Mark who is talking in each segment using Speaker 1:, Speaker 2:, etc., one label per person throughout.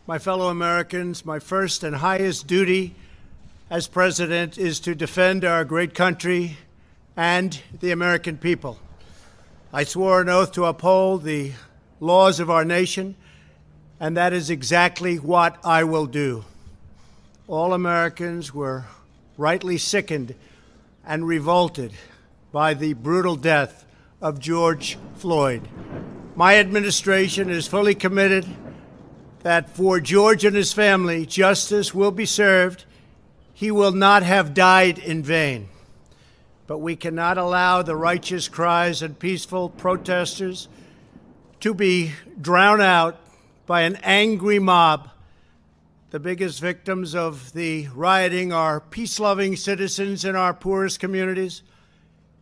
Speaker 1: My fellow Americans, my first and highest duty as president is to defend our great country and the American people. I swore an oath to uphold the laws of our nation, and that is exactly what I will do. All Americans were rightly sickened and revolted by the brutal death of George Floyd. My administration is fully committed that for George and his family, justice will be served. He will not have died in vain. But we cannot allow the righteous cries and peaceful protesters to be drowned out by an angry mob. The biggest victims of the rioting are peace-loving citizens in our poorest communities.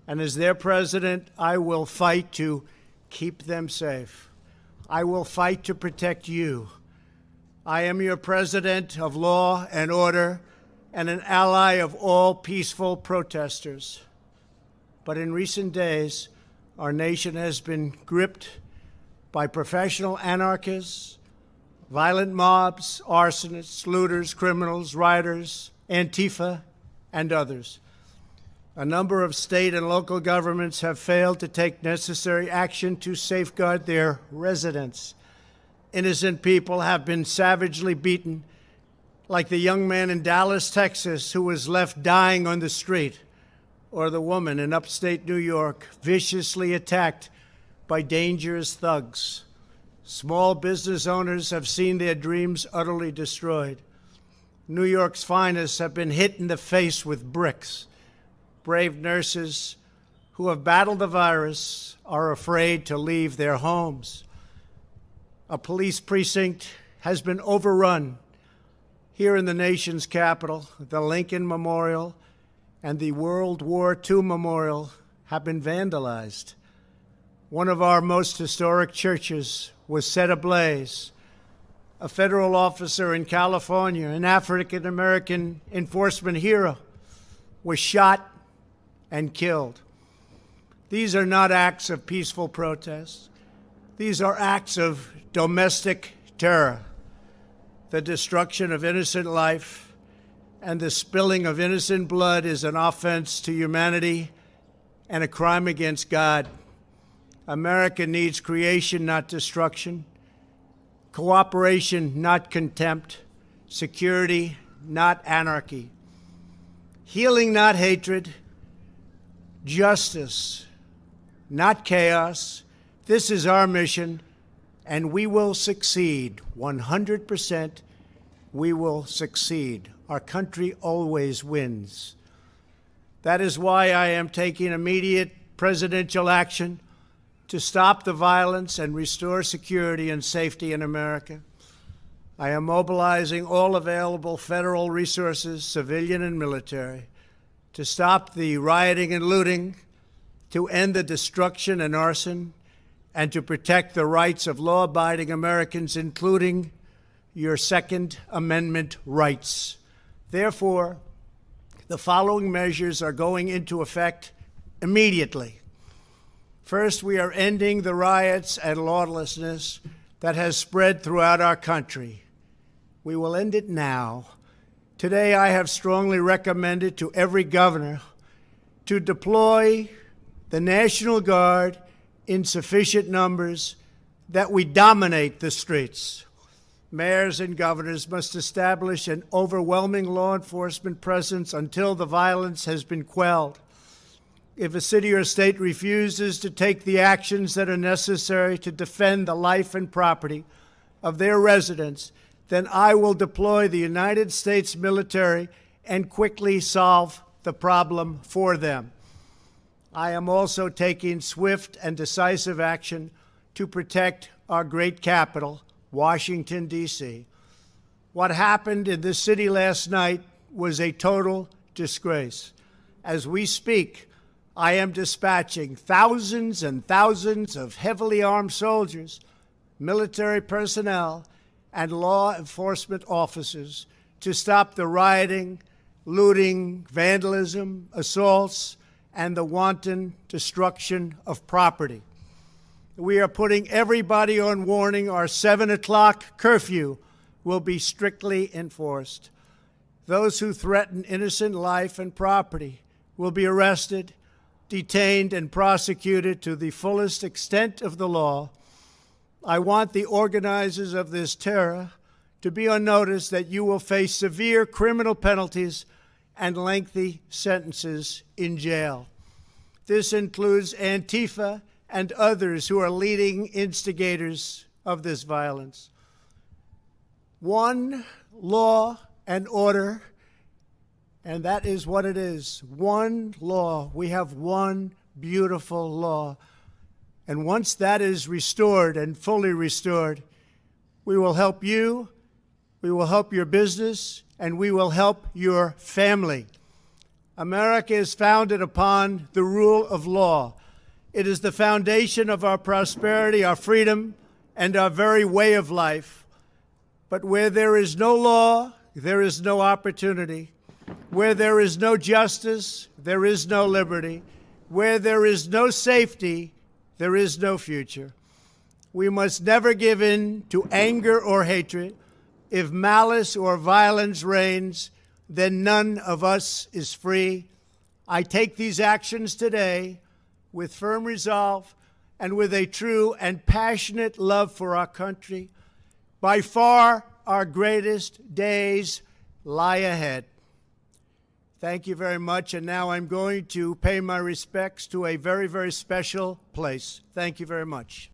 Speaker 1: And as their president, I will fight to keep them safe. I will fight to protect you. I am your president of law and order and an ally of all peaceful protesters. But in recent days, our nation has been gripped by professional anarchists, violent mobs, arsonists, looters, criminals, rioters, Antifa, and others. A number of state and local governments have failed to take necessary action to safeguard their residents. Innocent people have been savagely beaten, like the young man in Dallas, Texas, who was left dying on the street, or the woman in upstate New York viciously attacked by dangerous thugs. Small business owners have seen their dreams utterly destroyed. New York's finest have been hit in the face with bricks. Brave nurses who have battled the virus are afraid to leave their homes. A police precinct has been overrun here in the nation's capital. The Lincoln Memorial and the World War II Memorial have been vandalized. One of our most historic churches was set ablaze. A federal officer in California, an African-American enforcement hero, was shot and killed. These are not acts of peaceful protest. These are acts of domestic terror. The destruction of innocent life and the spilling of innocent blood is an offense to humanity and a crime against God. America needs creation, not destruction. Cooperation, not contempt. Security, not anarchy. Healing, not hatred. Justice, not chaos. This is our mission, and we will succeed. 100%, we will succeed. Our country always wins. That is why I am taking immediate presidential action to stop the violence and restore security and safety in America. I am mobilizing all available federal resources, civilian and military, to stop the rioting and looting, to end the destruction and arson, and to protect the rights of law-abiding Americans, including your Second Amendment rights. Therefore, the following measures are going into effect immediately. First, we are ending the riots and lawlessness that has spread throughout our country. We will end it now. Today, I have strongly recommended to every governor to deploy the National Guard in sufficient numbers that we dominate the streets. Mayors and governors must establish an overwhelming law enforcement presence until the violence has been quelled. If a city or state refuses to take the actions that are necessary to defend the life and property of their residents, then I will deploy the United States military and quickly solve the problem for them. I am also taking swift and decisive action to protect our great capital, Washington, D.C. What happened in this city last night was a total disgrace. As we speak, I am dispatching thousands and thousands of heavily armed soldiers, military personnel, and law enforcement officers to stop the rioting, looting, vandalism, assaults, and the wanton destruction of property. We are putting everybody on warning. Our 7 o'clock curfew will be strictly enforced. Those who threaten innocent life and property will be arrested, detained, and prosecuted to the fullest extent of the law. I want the organizers of this terror to be on notice that you will face severe criminal penalties and lengthy sentences in jail. This includes Antifa and others who are leading instigators of this violence. One law and order, and that is what it is. One law. We have one beautiful law. And once that is restored and fully restored, we will help you, we will help your business, and we will help your family. America is founded upon the rule of law. It is the foundation of our prosperity, our freedom, and our very way of life. But where there is no law, there is no opportunity. Where there is no justice, there is no liberty. Where there is no safety, there is no future. We must never give in to anger or hatred. If malice or violence reigns, then none of us is free. I take these actions today with firm resolve and with a true and passionate love for our country. By far, our greatest days lie ahead. Thank you very much. And now I'm going to pay my respects to a very, very special place. Thank you very much.